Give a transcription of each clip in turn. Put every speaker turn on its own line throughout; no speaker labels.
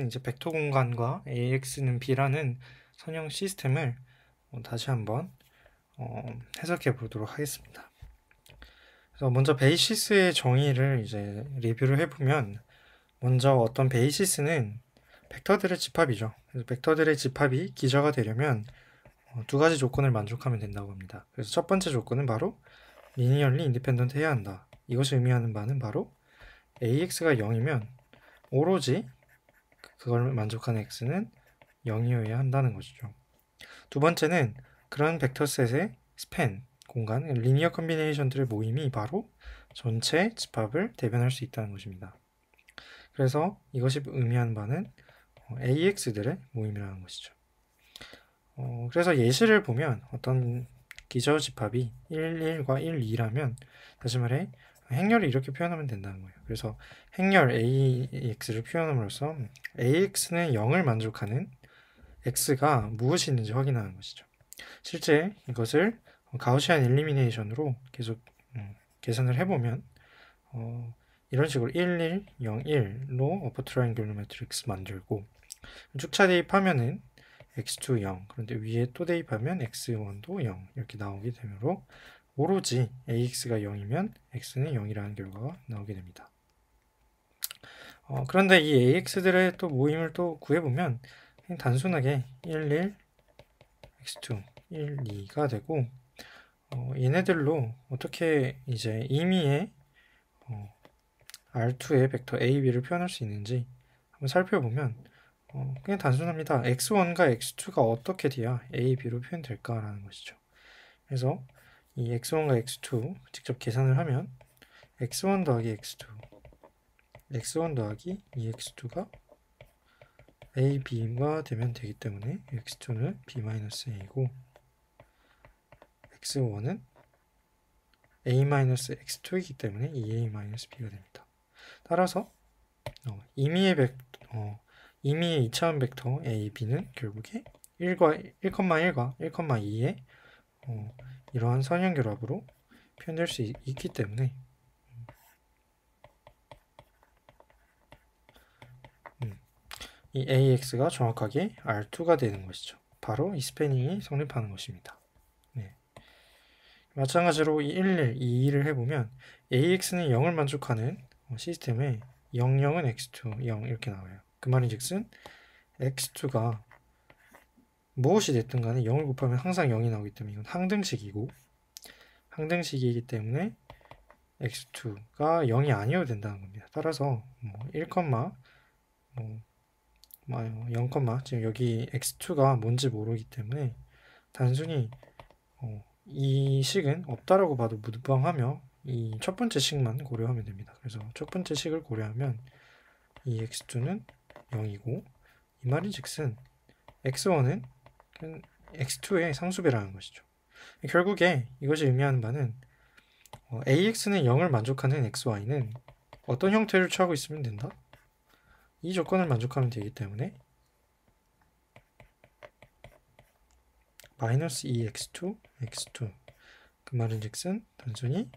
A는 이제 벡터 공간과 AX는 B라는 선형 시스템을 다시 한번 해석해 보도록 하겠습니다. 그래서 먼저 베이시스의 정의를 이제 리뷰를 해보면, 먼저 어떤 베이시스는 벡터들의 집합이죠. 그래서 벡터들의 집합이 기저가 되려면 두 가지 조건을 만족하면 된다고 합니다. 그래서 첫 번째 조건은 바로 리니얼리 인디펜던트 해야 한다. 이것이 의미하는 바는 바로 AX가 0이면 오로지 그걸 만족하는 X는 0이어야 한다는 것이죠. 두 번째는 그런 벡터셋의 스팬, 공간, 리니어 컨비네이션들의 모임이 바로 전체 집합을 대변할 수 있다는 것입니다. 그래서 이것이 의미하는 바는 AX들의 모임이라는 것이죠. 그래서 예시를 보면 어떤 기저 집합이 1, 1과 1, 2라면 다시 말해 행렬을 이렇게 표현하면 된다는 거예요. 그래서 행렬 AX를 표현함으로써 AX는 0을 만족하는 X가 무엇이 있는지 확인하는 것이죠. 실제 이것을 가우시안 일리미네이션으로 계속 계산을 해보면 이런 식으로 1, 1, 0, 1로 어퍼 트라이앵귤러 매트릭스 만들고 축차 대입하면은 x2 0, 그런데 위에 또 대입하면 x1도 0 이렇게 나오게 되므로 오로지 ax가 0이면 x는 0이라는 결과가 나오게 됩니다. 그런데 이 ax들의 또 모임을 또 구해보면 그냥 단순하게 1, 1, x2, 1, 2가 되고 얘네들로 어떻게 이제 임의의 R2의 벡터 A, B를 표현할 수 있는지 한번 살펴보면 그냥 단순합니다. x1과 x2가 어떻게 돼야 A, B로 표현될까라는 것이죠. 그래서 이 x1과 x2 직접 계산을 하면 x1 더하기 x2, x1 더하기 2x2가 A, B가 되면 되기 때문에 x2는 B-A고 x1은 A-x2이기 때문에 2A-B가 됩니다. 따라서 임의의 2차원 벡터 A, B는 결국에 1과 1,2의 이러한 선형 결합으로 표현될 수 있기 때문에 이 AX가 정확하게 R2가 되는 것이죠. 바로 이 스패닝이 성립하는 것입니다. 네. 마찬가지로 이 1, 1, 2를 해보면 AX는 0을 만족하는 시스템에 0, 0은 X2, 0 이렇게 나와요. 그 말인즉슨 X2가 무엇이 됐든 간에 0을 곱하면 항상 0이 나오기 때문에 이건 항등식이고, 항등식이기 때문에 x2가 0이 아니어도 된다는 겁니다. 따라서 1, 0, 지금 여기 x2가 뭔지 모르기 때문에 단순히 이 식은 없다라고 봐도 무방하며 이 첫 번째 식만 고려하면 됩니다. 그래서 첫 번째 식을 고려하면 이 x2는 0이고, 이 말인즉슨 x1은 x2의 상수배라는 것이죠. 결국에 이것이 의미하는 바는 AX는 0을 만족하는 XY는 어떤 형태를 취하고 있으면 된다? 이 조건을 만족하면 되기 때문에 마이너스 2x2, x2 그 말인즉슨 단순히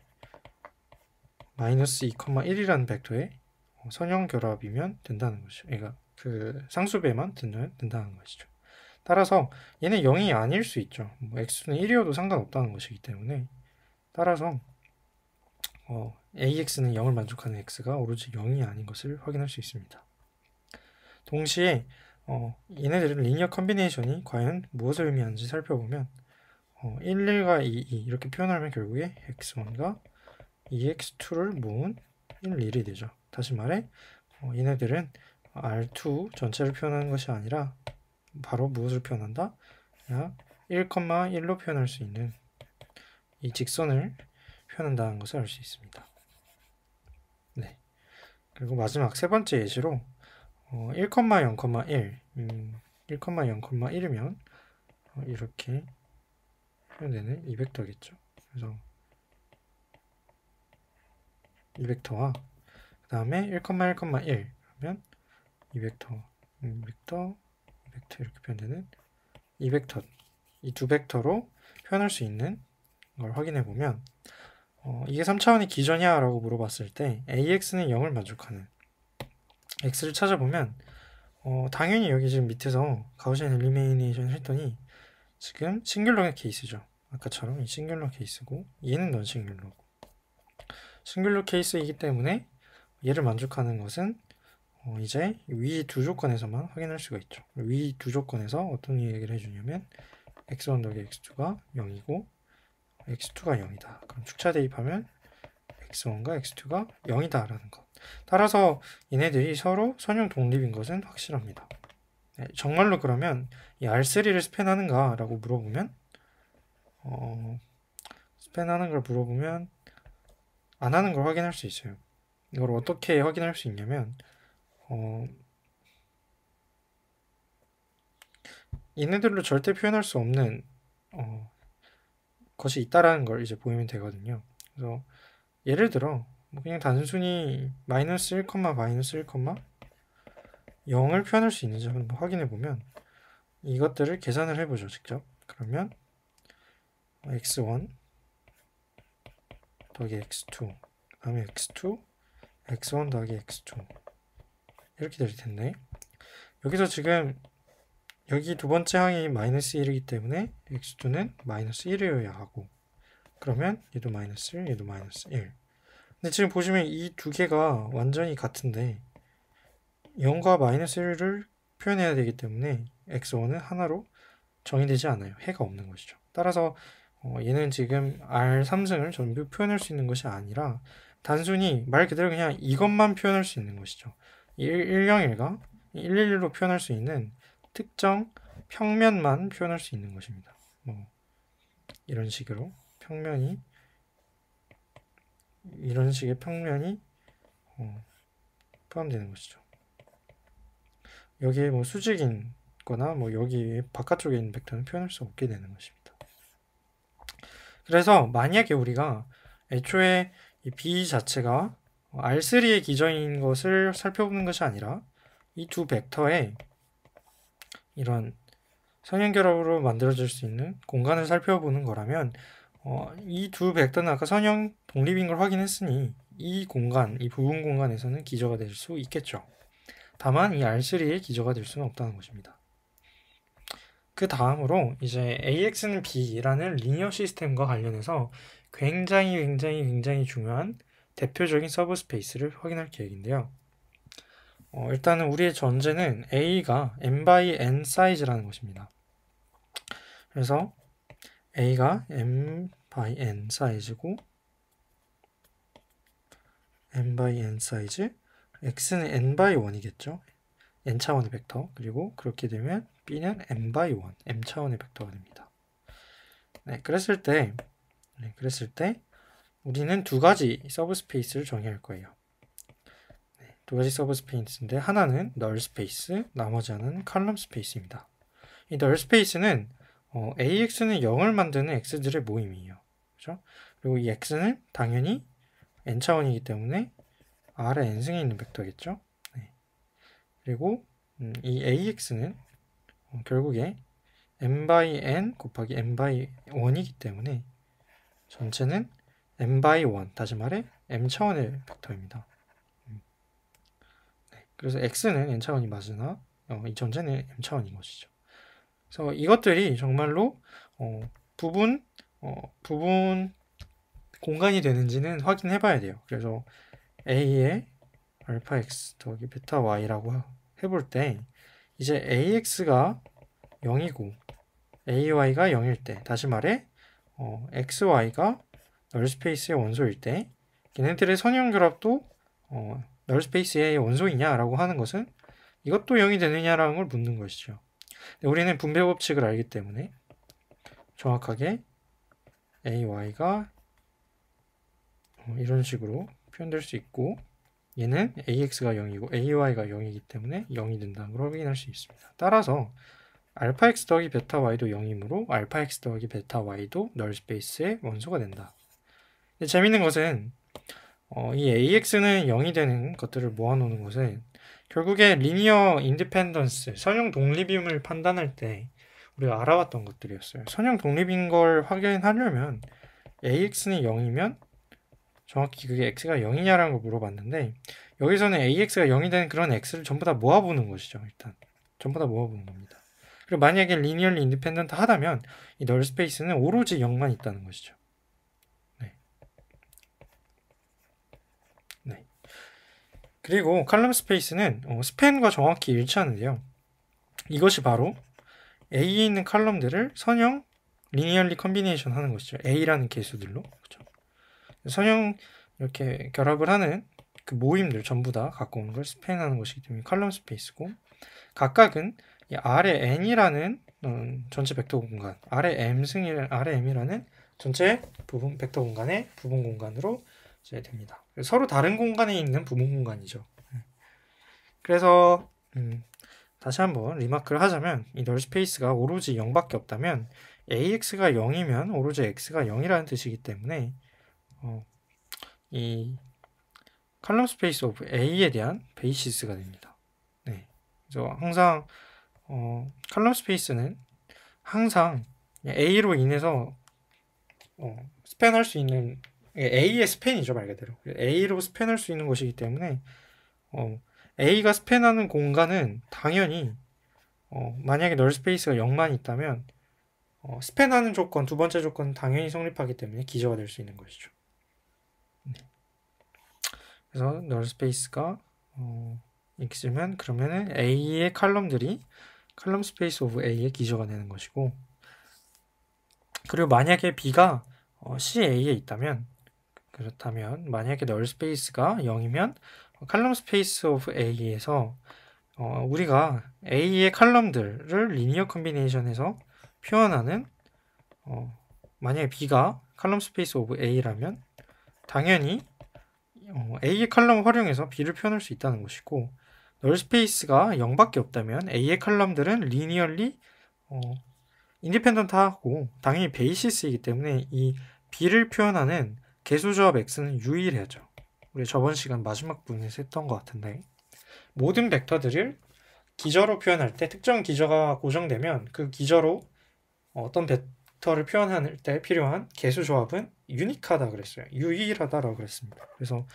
마이너스 2,1이라는 벡터의 선형 결합이면 된다는 것이죠. 그러니까 그 상수배만 된다는 것이죠. 따라서 얘는 0이 아닐 수 있죠. x는 1이어도 상관없다는 것이기 때문에 따라서 AX는 0을 만족하는 X가 오로지 0이 아닌 것을 확인할 수 있습니다. 동시에 얘네들은 리니어 컨비네이션이 과연 무엇을 의미하는지 살펴보면 1, 1과 2, 2 이렇게 표현하면 결국에 X1과 2X2를 모은 1, 1이 되죠. 다시 말해 얘네들은 R2 전체를 표현하는 것이 아니라 바로 무엇을 표현한다? 1,1로 표현할 수 있는 이 직선을 표현한다는 것을 알 수 있습니다. 네. 그리고 마지막 세 번째 예시로 1,0,1 1,0,1이면 이렇게 표현되는 이 벡터겠죠. 그래서 이 벡터와 그 다음에 1,1,1 하면 이 벡터 이렇게 표현되는 이 벡터, 이 두 벡터로 표현할 수 있는 걸 확인해 보면 이게 3차원의 기저냐 라고 물어봤을 때 AX는 0을 만족하는 X를 찾아보면 당연히 여기 지금 밑에서 가우시안 엘리미네이션 했더니 지금 싱귤러 케이스죠. 아까처럼 이 싱귤러 케이스고 얘는 넌 싱귤러고 싱귤러 케이스이기 때문에 얘를 만족하는 것은 이제 위 두 조건에서만 확인할 수가 있죠. 위 두 조건에서 어떤 얘기를 해주냐면 x1 더하기 x2가 0이고 x2가 0이다. 그럼 축차 대입하면 x1과 x2가 0이다 라는 것. 따라서 얘네들이 서로 선형 독립인 것은 확실합니다. 네, 정말로 그러면 이 R3를 스팬하는가 라고 물어보면 스팬하는 걸 물어보면 안 하는 걸 확인할 수 있어요. 이걸 어떻게 확인할 수 있냐면 얘네들로 절대 표현할 수 없는 것이 있다라는 걸 이제 보이면 되거든요. 그래서 예를 들어 그냥 단순히 마이너스 1, 마이너스 1, 0을 표현할 수 있는지 한번 확인해 보면 이것들을 계산을 해보죠. 직접. 그러면 x1 더하기 x2 그 다음에 x2 x1 더하기 x2 이렇게 될 텐데 여기서 지금 여기 두 번째 항이 마이너스 1이기 때문에 x2는 마이너스 1이어야 하고 그러면 얘도 마이너스 1, 얘도 마이너스 1. 근데 지금 보시면 이 두 개가 완전히 같은데 0과 마이너스 1을 표현해야 되기 때문에 x1은 하나로 정의되지 않아요. 해가 없는 것이죠. 따라서 얘는 지금 R3승을 전부 표현할 수 있는 것이 아니라 단순히 말 그대로 그냥 이것만 표현할 수 있는 것이죠. 101과 111로 표현할 수 있는 특정 평면만 표현할 수 있는 것입니다. 이런 식으로 이런 식의 평면이 포함되는 것이죠. 여기에 수직인 거나 여기 바깥쪽에 있는 벡터는 표현할 수 없게 되는 것입니다. 그래서 만약에 우리가 애초에 이 B 자체가 R3의 기저인 것을 살펴보는 것이 아니라 이 두 벡터의 이런 선형결합으로 만들어질 수 있는 공간을 살펴보는 거라면 이 두 벡터는 아까 선형 독립인 걸 확인했으니 이 부분 공간에서는 기저가 될 수 있겠죠. 다만 이 R3의 기저가 될 수는 없다는 것입니다. 그 다음으로 이제 AX는 B라는 리니어 시스템과 관련해서 굉장히 중요한 대표적인 서브스페이스를 확인할 계획인데요. 일단은 우리의 전제는 A가 n by n 사이즈라는 것입니다. 그래서 A가 n by n 사이즈고 n by n 사이즈 X는 n by 1이겠죠. n 차원의 벡터. 그리고 그렇게 되면 B는 n by 1, m 차원의 벡터가 됩니다. 네, 그랬을 때 우리는 두 가지 서브스페이스를 정의할 거예요. 네, 두 가지 서브스페이스인데 하나는 널 스페이스, 나머지 하나는 칼럼 스페이스입니다. 이 널 스페이스는 AX는 0을 만드는 X들의 모임이에요. 그렇죠? 그리고 이 X는 당연히 n 차원이기 때문에 R의 n승에 있는 벡터겠죠. 네. 그리고 이 AX는 결국에 n by n 곱하기 n by 1이기 때문에 전체는 n by 1, 다시 말해 m 차원의 벡터입니다. 네, 그래서 x는 n 차원이 맞으나 이 전체는 m 차원인 것이죠. 그래서 이것들이 정말로 부분 공간이 되는지는 확인해 봐야 돼요. 그래서 a의 알파 x 더하기 베타 y라고 해볼 때 이제 ax가 0이고 ay가 0일 때, 다시 말해 xy가 널스페이스의 원소일 때 걔네들의 선형결합도 널스페이스의 원소이냐라고 하는 것은 이것도 0이 되느냐라는 걸 묻는 것이죠. 우리는 분배 법칙을 알기 때문에 정확하게 ay가 이런 식으로 표현될 수 있고 얘는 ax가 0이고 ay가 0이기 때문에 0이 된다는 걸 확인할 수 있습니다. 따라서 알파 x 더하기 베타 y도 0이므로 알파 x 더하기 베타 y도 널 스페이스의 원소가 된다. 근데 재밌는 것은 이 AX는 0이 되는 것들을 모아놓는 것은 결국에 리니어 인디펜던스, 선형 독립임을 판단할 때 우리가 알아왔던 것들이었어요. 선형 독립인 걸 확인하려면 AX는 0이면 정확히 그게 X가 0이냐라는 걸 물어봤는데 여기서는 AX가 0이 되는 그런 X를 전부 다 모아보는 것이죠. 일단 전부 다 모아보는 겁니다. 그리고 만약에 리니얼리 인디펜던트 하다면 이 널 스페이스는 오로지 0만 있다는 것이죠. 네. 네. 그리고 칼럼 스페이스는 스팬과 정확히 일치하는데요. 이것이 바로 A에 있는 칼럼들을 선형 리니얼리 컨비네이션 하는 것이죠. A라는 개수들로. 그렇죠? 선형 이렇게 결합을 하는 그 모임들 전부 다 갖고 오는 걸 스팬하는 것이기 때문에 칼럼 스페이스고, 각각은 이 R의 n이라는 전체 벡터 공간, R의 m이라는 전체 부분 벡터 공간의 부분 공간으로 이제 됩니다. 서로 다른 공간에 있는 부분 공간이죠. 그래서 다시 한번 리마크를 하자면 이 널 스페이스가 오로지 0밖에 없다면 AX가 0이면 오로지 X가 0이라는 뜻이기 때문에 이 칼럼 스페이스 오브 A에 대한 베이시스가 됩니다. 네. 그래서 항상 칼럼 스페이스는 항상 A로 인해서 스팬할 수 있는 A의 스팬이죠, 말 그대로. A로 스팬할 수 있는 것이기 때문에 A가 스팬하는 공간은 당연히 만약에 널 스페이스가 0만 있다면 스팬하는 조건, 두 번째 조건은 당연히 성립하기 때문에 기저가 될 수 있는 것이죠. 네. 그래서 널 스페이스가 X면 그러면은 A의 칼럼들이 칼럼 스페이스 오브 A의 기저가 되는 것이고, 그리고 만약에 B가 CA에 있다면, 그렇다면 만약에 널 스페이스가 0이면 칼럼 스페이스 오브 A에서 우리가 A의 칼럼들을 리니어 컨비네이션해서 표현하는 만약에 B가 칼럼 스페이스 오브 A라면 당연히 A의 칼럼을 활용해서 B를 표현할 수 있다는 것이고, 널 스페이스가 0밖에 없다면 A의 칼럼들은 리니얼리 인디펜던트하고 당연히 베이시스이기 때문에 이 B를 표현하는 개수조합 X는 유일하죠. 우리 저번 시간 마지막 부분에서 했던 것 같은데, 모든 벡터들을 기저로 표현할 때 특정 기저가 고정되면 그 기저로 어떤 벡터를 표현할 때 필요한 개수 조합은 유니크하다 그랬어요. 유일하다라고 그랬습니다. 그래서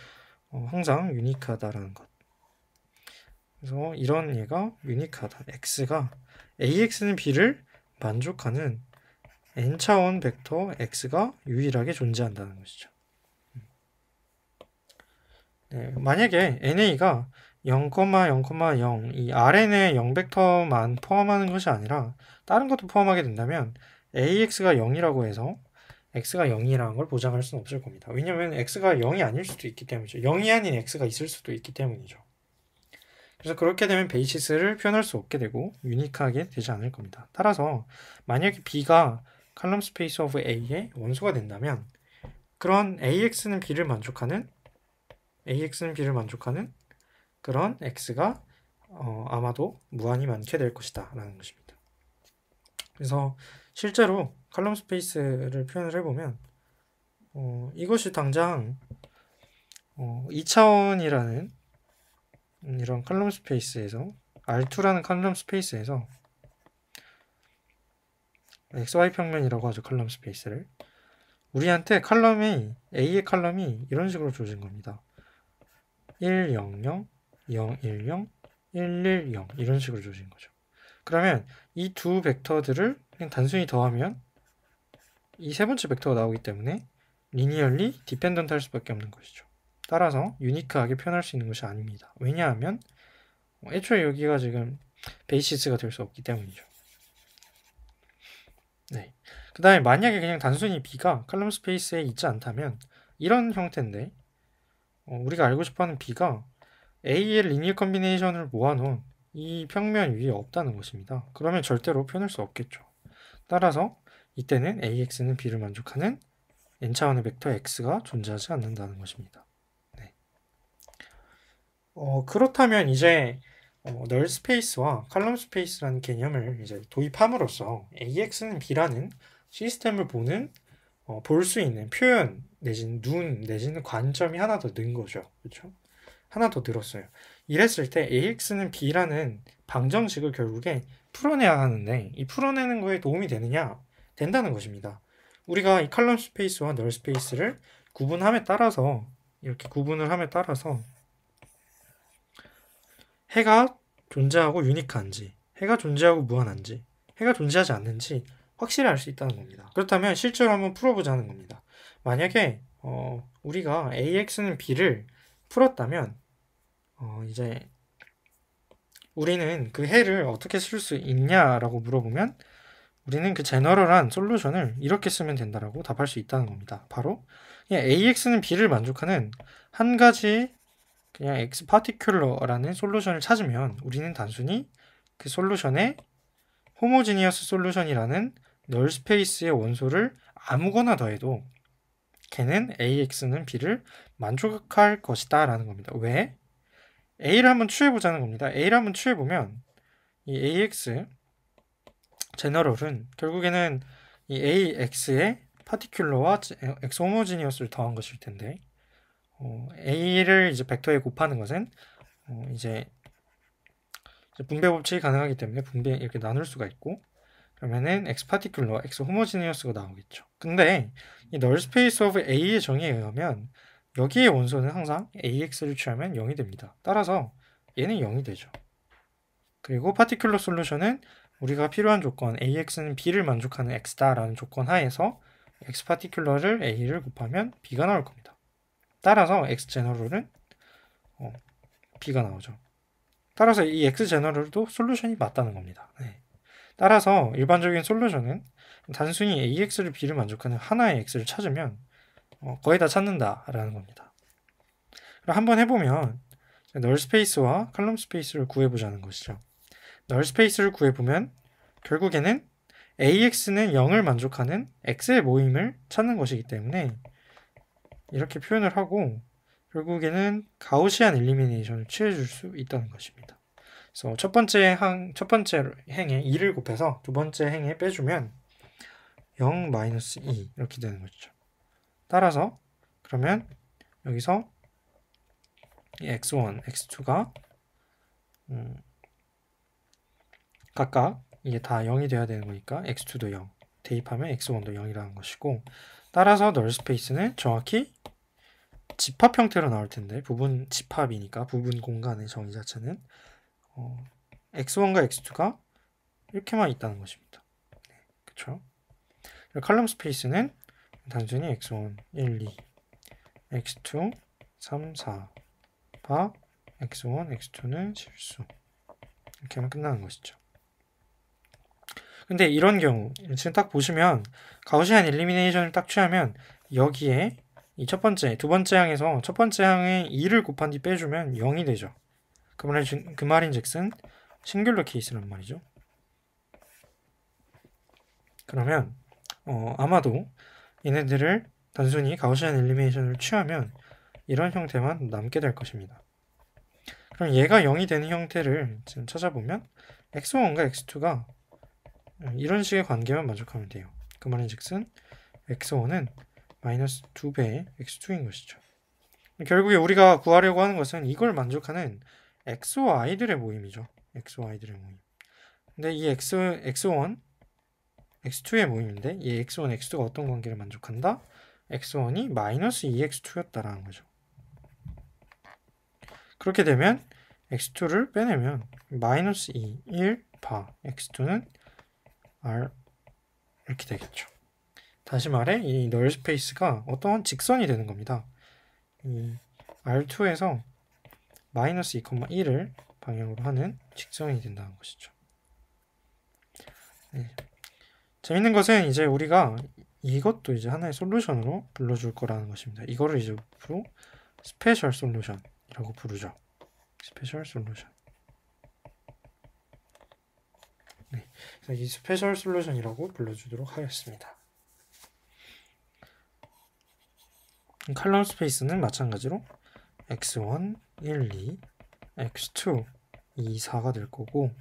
항상 유니크하다라는 것. 그래서 이런 얘가 유니크하다. X가 AX는 B를 만족하는 n차원 벡터 X가 유일하게 존재한다는 것이죠. 네, 만약에 NA가 0,0,0 이 Rn의 0벡터만 포함하는 것이 아니라 다른 것도 포함하게 된다면 AX가 0이라고 해서 X가 0이라는 걸 보장할 수는 없을 겁니다. 왜냐하면 X가 0이 아닐 수도 있기 때문이죠. 0이 아닌 X가 있을 수도 있기 때문이죠. 그래서 그렇게 되면 베이시스를 표현할 수 없게 되고 유니크하게 되지 않을 겁니다. 따라서 만약에 B가 칼럼 스페이스 오브 A의 원소가 된다면 그런 AX는 B를 만족하는 그런 X가 아마도 무한히 많게 될 것이다 라는 것입니다. 그래서 실제로 칼럼 스페이스를 표현을 해보면 이것이 당장 2차원이라는 이런 칼럼 스페이스에서 R2라는 칼럼 스페이스에서 XY 평면이라고 하죠. 칼럼 스페이스를 우리한테 A의 칼럼이 이런 식으로 주어진 겁니다. 1, 0, 0, 0, 1, 0, 1, 1, 0 이런 식으로 주어진 거죠. 그러면 이 두 벡터들을 그냥 단순히 더하면 이 세 번째 벡터가 나오기 때문에 리니얼리 디펜던트 할 수밖에 없는 것이죠. 따라서 유니크하게 표현할 수 있는 것이 아닙니다. 왜냐하면 애초에 여기가 지금 베이시스가 될 수 없기 때문이죠. 네. 그 다음에 만약에 그냥 단순히 B가 칼럼 스페이스에 있지 않다면 이런 형태인데 우리가 알고 싶어하는 B가 A의 리니어 컨비네이션을 모아놓은 이 평면 위에 없다는 것입니다. 그러면 절대로 표현할 수 없겠죠. 따라서 이때는 AX는 B를 만족하는 n차원의 벡터 X가 존재하지 않는다는 것입니다. 네. 그렇다면 이제 널 스페이스와 칼럼 스페이스라는 개념을 이제 도입함으로써 AX는 B라는 시스템을 볼 수 있는 표현 내지는 눈 내지는 관점이 하나 더 는 거죠. 그렇죠? 하나 더 늘었어요. 이랬을 때 AX는 B라는 방정식을 결국에 풀어내야 하는데 이 풀어내는 거에 도움이 되느냐? 된다는 것입니다. 우리가 이 칼럼 스페이스와 널 스페이스를 이렇게 구분을 함에 따라서 해가 존재하고 유니크한지 해가 존재하고 무한한지, 해가 존재하지 않는지 확실히 알 수 있다는 겁니다. 그렇다면 실제로 한번 풀어보자는 겁니다. 만약에 우리가 AX는 B를 풀었다면 이제 우리는 그 해를 어떻게 쓸 수 있냐라고 물어보면 우리는 그 제너럴한 솔루션을 이렇게 쓰면 된다라고 답할 수 있다는 겁니다. 바로 AX는 B를 만족하는 한 가지 그냥 X 파티큘러라는 솔루션을 찾으면 우리는 단순히 그 솔루션의 호모지니어스 솔루션이라는 널 스페이스의 원소를 아무거나 더해도 걔는 AX는 B를 만족할 것이다 라는 겁니다. 왜? A를 한번 취해보자는 겁니다. A를 한번 취해보면 이 AX 제너럴은 결국에는 이 AX의 파티큘러와 X 호모지니어스를 더한 것일 텐데 A를 이제 벡터에 곱하는 것은 이제 분배 법칙이 가능하기 때문에 분배 이렇게 나눌 수가 있고 그러면은 X 파티큘러, X 호모지니어스가 나오겠죠. 근데 이 널 스페이스 오브 A의 정의에 의하면 여기의 원소는 항상 AX를 취하면 0이 됩니다. 따라서 얘는 0이 되죠. 그리고 파티큘러 솔루션은 우리가 필요한 조건 AX는 B를 만족하는 X다라는 조건 하에서 X 파티큘러를 A를 곱하면 B가 나올 겁니다. 따라서 X 제너럴은 B가 나오죠. 따라서 이 X 제너럴도 솔루션이 맞다는 겁니다. 네. 따라서 일반적인 솔루션은 단순히 AX를 B를 만족하는 하나의 X를 찾으면 거의 다 찾는다라는 겁니다. 그럼 한번 해보면 널 스페이스와 칼럼 스페이스를 구해보자는 것이죠. 널 스페이스를 구해보면 결국에는 AX는 0을 만족하는 X의 모임을 찾는 것이기 때문에 이렇게 표현을 하고 결국에는 가우시안 엘리미네이션을 취해줄 수 있다는 것입니다. 그래서 첫 번째 행에 2를 곱해서 두 번째 행에 빼주면 0-2 이렇게 되는 거죠. 따라서 그러면 여기서 이 x1, x2가 각각 이게 다 0이 돼야 되는 거니까 x2도 0 대입하면 x1도 0이라는 것이고 따라서 널 스페이스는 정확히 집합 형태로 나올 텐데 부분 집합이니까 부분 공간의 정의 자체는 x1과 x2가 이렇게만 있다는 것입니다. 네, 그렇죠? 칼럼 스페이스는 단순히 x1, 1, 2, x2, 3, 4 바 x1, x2는 실수 이렇게 하면 끝나는 것이죠. 근데 이런 경우 지금 딱 보시면 가우시안 엘리미네이션을 딱 취하면 여기에 이 첫 번째, 두 번째 항에서 첫 번째 항에 2를 곱한 뒤 빼주면 0이 되죠. 그 말인즉슨 싱귤러 케이스란 말이죠. 그러면 아마도 얘네들을 단순히 가우시안 엘리미네이션을 취하면 이런 형태만 남게 될 것입니다. 그럼 얘가 0이 되는 형태를 지금 찾아보면 x1과 x2가 이런 식의 관계만 만족하면 돼요. 그 말인즉슨 x1은 마이너스 2배의 x2인 것이죠. 결국에 우리가 구하려고 하는 것은 이걸 만족하는 x와 i들의 모임이죠. x와 i들의 모임. 근데 이 x1, x2의 모임인데 이 x1, x2가 어떤 관계를 만족한다? x1이 마이너스 2x2였다라는 거죠. 그렇게 되면 x2를 빼내면 마이너스 2, 1, 바 x2는 r 이렇게 되겠죠. 다시 말해 이 널 스페이스가 어떠한 직선이 되는 겁니다. 이 r2에서 마이너스 2,1을 방향으로 하는 직선이 된다는 것이죠. 네. 재밌는 것은 이제 우리가 이것도 이제 하나의 솔루션으로 불러줄 거라는 것입니다. 이거를 이제 앞으로 스페셜 솔루션이라고 부르죠. 스페셜 솔루션. 네. 그래서 이 스페셜 솔루션이라고 불러주도록 하겠습니다. 칼럼 스페이스는 마찬가지로 x1, 1, 2, x2, 2, 4가 될 거고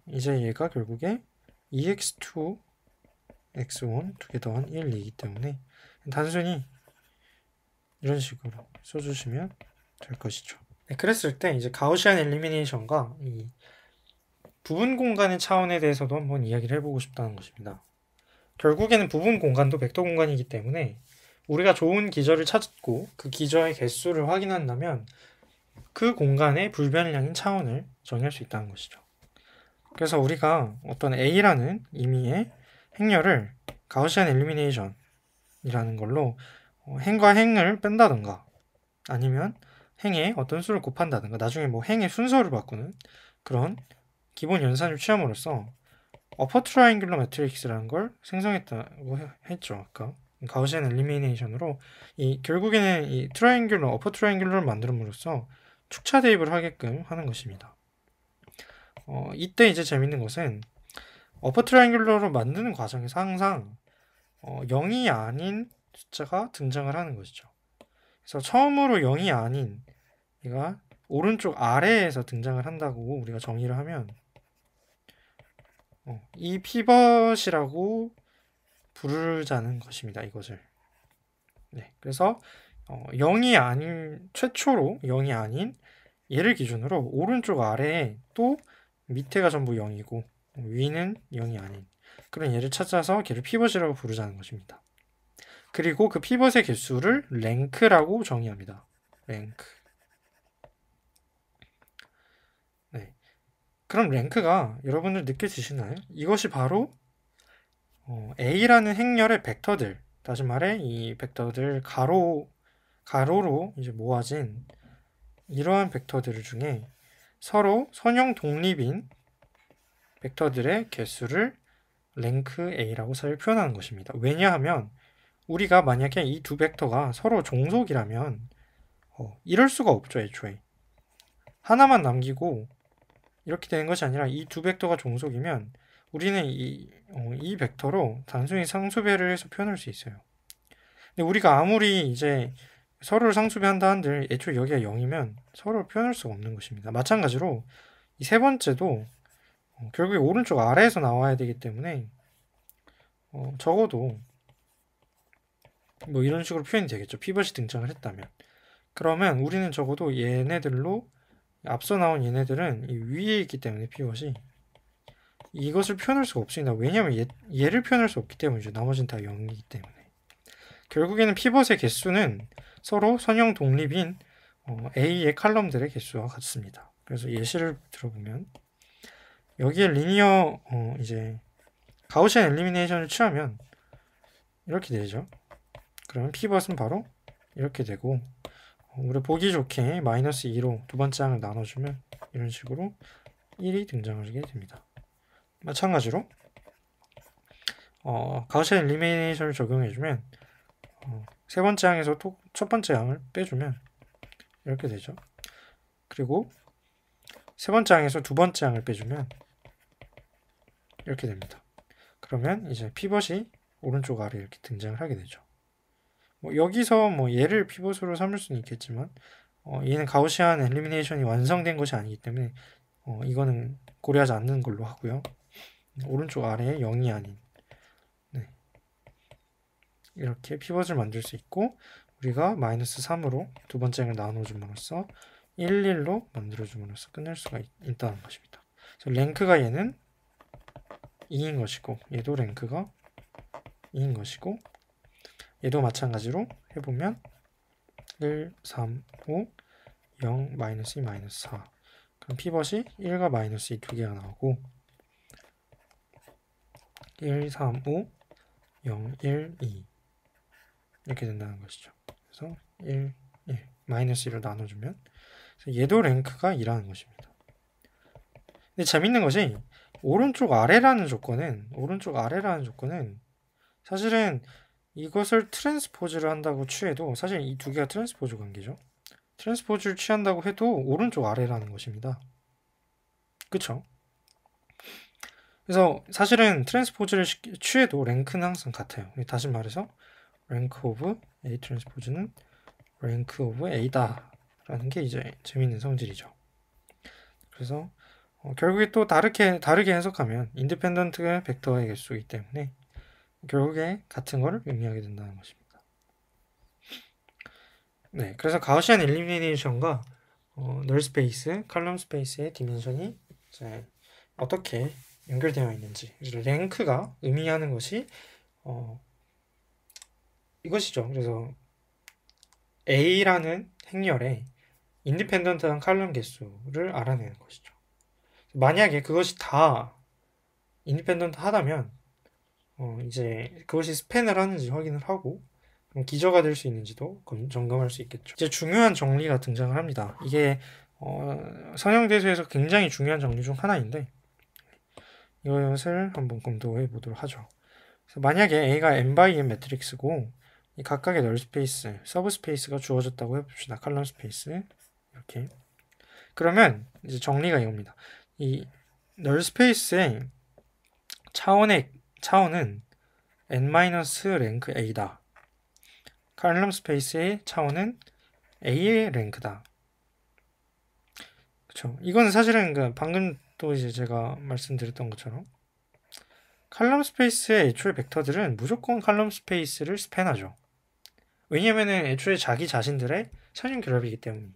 이제 얘가 결국에 2x2, x1 두 개 더한 1, 2이기 때문에 단순히 이런 식으로 써주시면 될 것이죠. 네, 그랬을 때 이제 가우시안 엘리미네이션과 이 부분 공간의 차원에 대해서도 한번 이야기를 해보고 싶다는 것입니다. 결국에는 부분 공간도 벡터 공간이기 때문에 우리가 좋은 기저를 찾고 그 기저의 개수를 확인한다면 그 공간의 불변량인 차원을 정의할 수 있다는 것이죠. 그래서 우리가 어떤 A라는 임의의 행렬을 가우시안 엘리미네이션이라는 걸로 행과 행을 뺀다던가 아니면 행에 어떤 수를 곱한다든가 나중에 뭐 행의 순서를 바꾸는 그런 기본 연산을 취함으로써 어퍼 트라이앵귤러 매트릭스라는 걸 생성했다고 했죠. 아까 가우시안 엘리미네이션으로 결국에는 이 트라이앵귤러 어퍼 트라이앵귤러를 만들음으로써 축차 대입을 하게끔 하는 것입니다. 이때 이제 재밌는 것은 어퍼 트라이앵귤러로 만드는 과정에서 항상 0이 아닌 숫자가 등장을 하는 것이죠. 그래서 처음으로 0이 아닌 얘가 오른쪽 아래에서 등장을 한다고 우리가 정의를 하면 이 피벗이라고 부르자는 것입니다. 이것을. 네, 그래서 0이 아닌 최초로 0이 아닌 얘를 기준으로 오른쪽 아래에 또 밑에가 전부 0이고 위는 0이 아닌 그런 얘를 찾아서 걔를 피벗이라고 부르자는 것입니다. 그리고 그 피벗의 개수를 랭크라고 정의합니다. 랭크. 네. 그럼 랭크가 여러분들 느껴지시나요? 이것이 바로 A라는 행렬의 벡터들, 다시 말해 이 벡터들 가로로 이제 모아진 이러한 벡터들 중에 서로 선형 독립인 벡터들의 개수를 랭크 A라고 표현하는 것입니다. 왜냐하면 우리가 만약에 이 두 벡터가 서로 종속이라면 이럴 수가 없죠, 애초에. 하나만 남기고 이렇게 되는 것이 아니라 이 두 벡터가 종속이면 우리는 이 벡터로 단순히 상수배를 해서 표현할 수 있어요. 근데 우리가 아무리 이제 서로를 상수배한다 한들 애초에 여기가 0이면 서로를 표현할 수가 없는 것입니다. 마찬가지로 이 세 번째도 결국에 오른쪽 아래에서 나와야 되기 때문에 적어도 뭐 이런 식으로 표현이 되겠죠. 피벗이 등장을 했다면. 그러면 우리는 적어도 얘네들로 앞서 나온 얘네들은 이 위에 있기 때문에 피벗이 이것을 표현할 수가 없습니다. 왜냐하면 얘를 표현할 수 없기 때문이죠. 나머지는 다 0이기 때문에. 결국에는 피벗의 개수는 서로 선형 독립인 A의 칼럼들의 개수와 같습니다. 그래서 예시를 들어보면 여기에 리니어 이제 가우시안 엘리미네이션을 취하면 이렇게 되죠. 그러면 피벗은 바로 이렇게 되고 우리 보기 좋게 마이너스 2로 두 번째 항을 나눠주면 이런 식으로 1이 등장하게 됩니다. 마찬가지로 가우시안 엘리미네이션을 적용해주면 세 번째 항에서 또 첫 번째 항을 빼주면 이렇게 되죠. 그리고 세 번째 항에서 두 번째 항을 빼주면 이렇게 됩니다. 그러면 이제 피벗이 오른쪽 아래 이렇게 등장을 하게 되죠. 여기서 얘를 피벗으로 삼을 수는 있겠지만 얘는 가우시안 엘리미네이션이 완성된 것이 아니기 때문에 이거는 고려하지 않는 걸로 하고요. 오른쪽 아래에 0이 아닌 이렇게 피벗을 만들 수 있고 우리가 마이너스 3으로 두 번째 항을 나눠줌으로써 1, 1로 만들어줌으로써 끝낼 수가 있다는 것입니다. 그래서 랭크가 얘는 2인 것이고 얘도 랭크가 2인 것이고 얘도 마찬가지로 해보면 1, 3, 5, 0, 마이너스 2, 마이너스 4 그럼 피벗이 1과 마이너스 2 두 개가 나오고 1, 3, 5, 0, 1, 2 이렇게 된다는 것이죠. 그래서 1, 1 마이너스 1로 나눠주면 그래서 얘도 랭크가 2라는 것입니다. 근데 재밌는 것이 오른쪽 아래라는 조건은 사실은 이것을 트랜스포즈를 한다고 취해도 사실 이 두 개가 트랜스포즈 관계죠. 트랜스포즈를 취한다고 해도 오른쪽 아래라는 것입니다. 그쵸? 그래서 사실은 트랜스포즈를 취해도 랭크는 항상 같아요. 다시 말해서 rank of A 트랜스포즈는 rank of A다 라는 게 이제 재밌는 성질이죠. 그래서 결국에 또 다르게 해석하면 인디펜던트 벡터의 개수이기 때문에 결국에 같은 거를 의미하게 된다는 것입니다. 네, 그래서 가우시안 엘리미네이션과 널 스페이스, 칼럼 스페이스의 디멘션이 이제 어떻게 연결되어 있는지, 랭크가 의미하는 것이 이것이죠. 그래서 A라는 행렬의 인디펜던트한 칼럼 개수를 알아내는 것이죠. 만약에 그것이 다 인디펜던트 하다면 이제 그것이 스팬을 하는지 확인을 하고 그럼 기저가 될 수 있는지도 점검할 수 있겠죠. 이제 중요한 정리가 등장을 합니다. 이게 선형대수에서 굉장히 중요한 정리 중 하나인데 이것을 한번 검토해 보도록 하죠. 그래서 만약에 A가 n by n 매트릭스고 이 각각의 널 스페이스, 서브 스페이스가 주어졌다고 해봅시다. 칼럼 스페이스 이렇게. 그러면 이제 정리가 이겁니다. 이 널 스페이스의 차원은 n-랭크 A다. 칼럼 스페이스의 차원은 A의 랭크다. 그쵸? 이건 사실은 방금 또 이제 제가 말씀드렸던 것처럼 칼럼 스페이스의 애초에 벡터들은 무조건 칼럼 스페이스를 스팬하죠. 왜냐면은 애초에 자기 자신들의 선형 결합이기 때문에.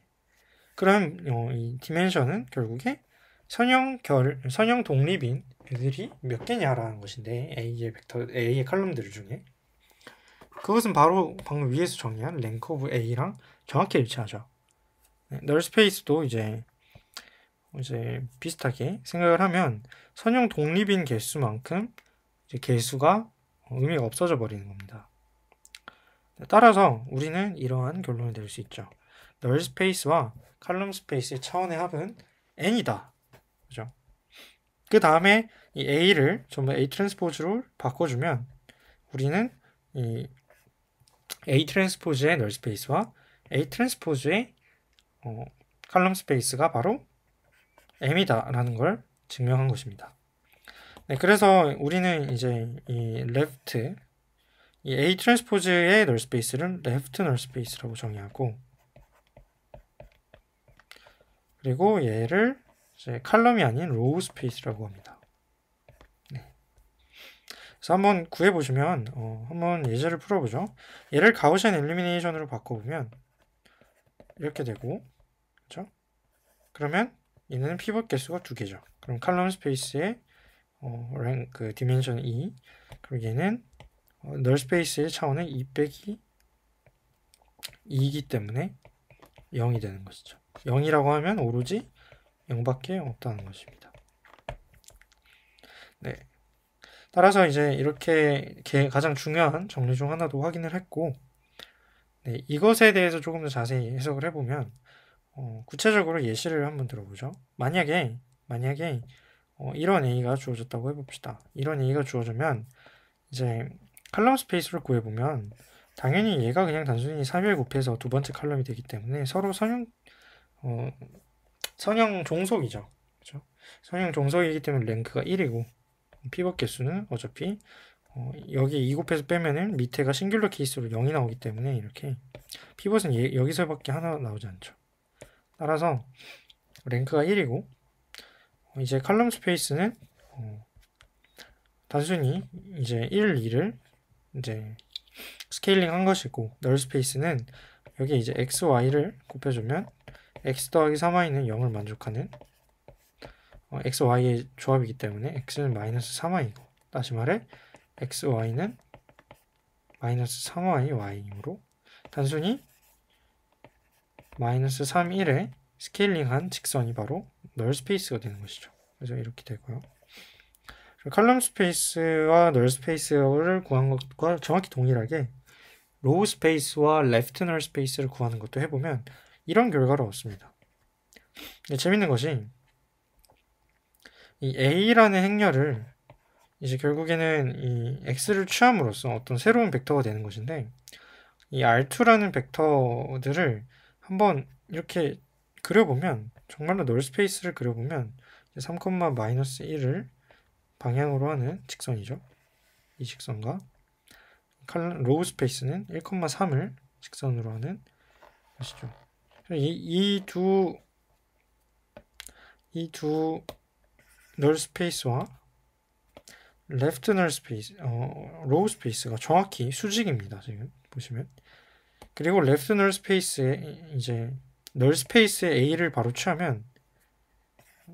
그럼 이 디멘션은 결국에 선형 독립인 애들이 몇 개냐라는 것인데 A의 칼럼들 중에 그것은 바로 방금 위에서 정의한 랭크 오브 A랑 정확히 일치하죠. 널 스페이스도 이제 비슷하게 생각을 하면 선형 독립인 개수만큼 이제 개수가 의미가 없어져 버리는 겁니다. 따라서 우리는 이러한 결론을 낼 수 있죠. 널 스페이스와 칼럼 스페이스의 차원의 합은 n이다. 그죠? 그 다음에 이 a를 전부 a 트랜스포즈로 바꿔주면 우리는 이 a 트랜스포즈의 널 스페이스와 a 트랜스포즈의 칼럼 스페이스가 바로 m이다라는 걸 증명한 것입니다. 네, 그래서 우리는 이제 이 left 이 A 트랜스포즈의 널 스페이스를 레프트 널 스페이스라고 정의하고 그리고 얘를 이제 칼럼이 아닌 로우 스페이스라고 합니다. 네. 그래서 한번 구해보시면 한번 예제를 풀어보죠. 얘를 가우시안 엘리미네이션으로 바꿔보면 이렇게 되고 그렇죠? 그러면 얘는 피벗 개수가 2개죠. 그럼 칼럼 스페이스의 랭크 디멘션 2 그리고 얘는 널 스페이스의 차원은 2 빼기 2이기 때문에 0이 되는 것이죠. 0이라고 하면 오로지 0밖에 없다는 것입니다. 네. 따라서 이제 이렇게 가장 중요한 정리 중 하나도 확인을 했고 네, 이것에 대해서 조금 더 자세히 해석을 해보면 구체적으로 예시를 한번 들어보죠. 만약에 이런 A가 주어졌다고 해봅시다. 이런 A가 주어지면 이제 칼럼 스페이스를 구해보면 당연히 얘가 그냥 단순히 3을 곱해서 두 번째 칼럼이 되기 때문에 서로 선형 종속이죠. 그렇죠? 선형 종속이기 때문에 랭크가 1이고 피벗 개수는 어차피 여기 2 곱해서 빼면은 밑에가 싱귤러 케이스로 0이 나오기 때문에 이렇게 피벗은 여기서밖에 하나 나오지 않죠. 따라서 랭크가 1이고 이제 칼럼 스페이스는 단순히 이제 1, 2를 이제 스케일링 한 것이고 널 스페이스는 여기 이제 x, y를 곱해주면 x 더하기 3y는 0을 만족하는 x, y의 조합이기 때문에 x는 마이너스 3y이고 다시 말해 x, y는 마이너스 3y, y이므로 단순히 마이너스 3, 1에 스케일링한 직선이 바로 널 스페이스가 되는 것이죠. 그래서 이렇게 되고요. 칼럼 스페이스와 널 스페이스를 구한 것과 정확히 동일하게 로우 스페이스와 레프트 널 스페이스를 구하는 것도 해보면 이런 결과를 얻습니다. 재밌는 것이 이 A라는 행렬을 이제 결국에는 이 X를 취함으로써 어떤 새로운 벡터가 되는 것인데 이 R2라는 벡터들을 한번 이렇게 그려보면 정말로 널 스페이스를 그려보면 3, 마이너스 1을 방향으로 하는 직선이죠. 이 직선과 로우 스페이스는 1,3을 직선으로 하는 것이죠. 이 두 널 스페이스와 레프트 널 스페이스, 로우 스페이스가 정확히 수직입니다. 지금 보시면. 그리고 레프트 널 스페이스에 이제 널 스페이스의 A를 바로 취하면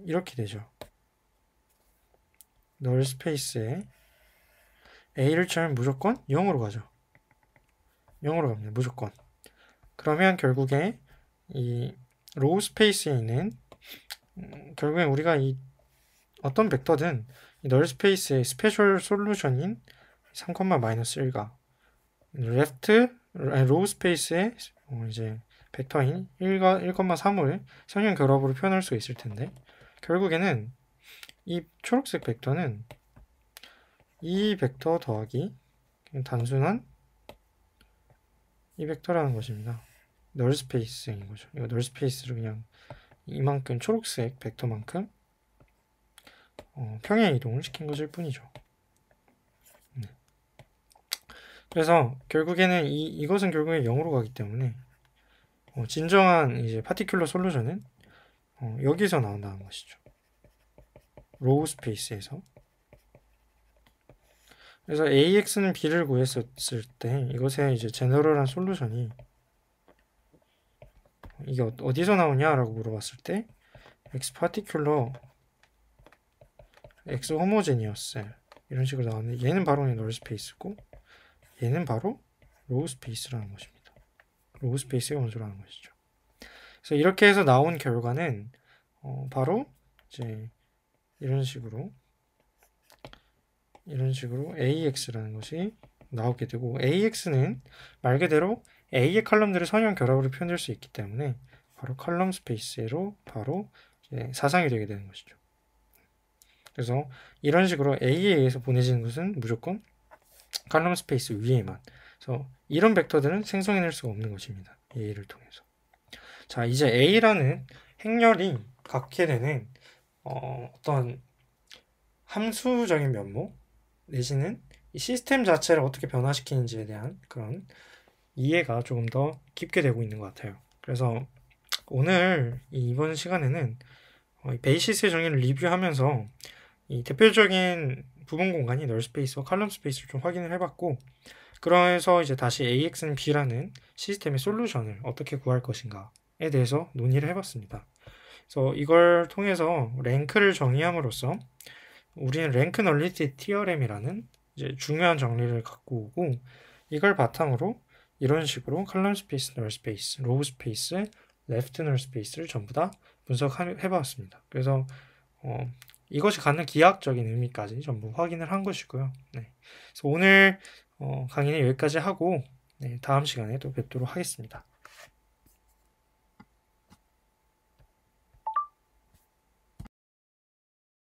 이렇게 되죠. 널 스페이스에 A를 취하면 무조건 0으로 가죠. 0으로 갑니다. 무조건. 그러면 결국에 이 로우 스페이스에 있는 결국엔 우리가 이 어떤 벡터든 이 널 스페이스의 스페셜 솔루션인 3,-1가 로우 스페이스의 이제 벡터인 1,3을 선형 결합으로 표현할 수 있을 텐데, 결국에는 이 초록색 벡터는 이 벡터 더하기 그냥 단순한 이 벡터라는 것입니다. 널 스페이스인 거죠. 이거 널 스페이스를 그냥 이만큼 초록색 벡터만큼 평행 이동을 시킨 것일 뿐이죠. 그래서 결국에는 이것은 결국에 0으로 가기 때문에 진정한 이제 파티큘러 솔루션은 여기서 나온다는 것이죠. 로우 스페이스에서. 그래서 AX는 B를 구했을 때 이것의 이제 제너럴한 솔루션이 이게 어디서 나오냐라고 물어봤을 때 X 파티큘러 X 호모제니어스 이런 식으로 나오는데, 얘는 바로 널 스페이스고 얘는 바로 로우 스페이스라는 것입니다. 로우 스페이스의 원소라는 것이죠. 그래서 이렇게 해서 나온 결과는 바로 이제 이런 식으로 AX라는 것이 나오게 되고, AX는 말 그대로 A의 컬럼들을 선형 결합으로 표현할 수 있기 때문에 바로 컬럼 스페이스로 바로 사상이 되게 되는 것이죠. 그래서 이런 식으로 A에 의해서 보내지는 것은 무조건 컬럼 스페이스 위에만. 그래서 이런 벡터들은 생성해낼 수가 없는 것입니다. A를 통해서. 자, 이제 A라는 행렬이 갖게 되는 어떤 함수적인 면모 내지는 이 시스템 자체를 어떻게 변화시키는지에 대한 그런 이해가 조금 더 깊게 되고 있는 것 같아요. 그래서 오늘 이번 시간에는 베이시스의 정의를 리뷰하면서 이 대표적인 부분 공간이 널 스페이스와 칼럼 스페이스를 좀 확인을 해봤고, 그래서 이제 다시 AX는 B라는 시스템의 솔루션을 어떻게 구할 것인가에 대해서 논의를 해봤습니다. 그래서 이걸 통해서 랭크를 정의함으로써 우리는 랭크 널리티 티어렘이라는 이제 중요한 정리를 갖고 오고, 이걸 바탕으로 이런 식으로 칼럼 스페이스, 널 스페이스, 로우 스페이스, 레프트 널 스페이스를 전부 다 분석해봤습니다. 그래서 이것이 갖는 기하학적인 의미까지 전부 확인을 한 것이고요. 네. 그래서 오늘 강의는 여기까지 하고 다음 시간에 또 뵙도록 하겠습니다.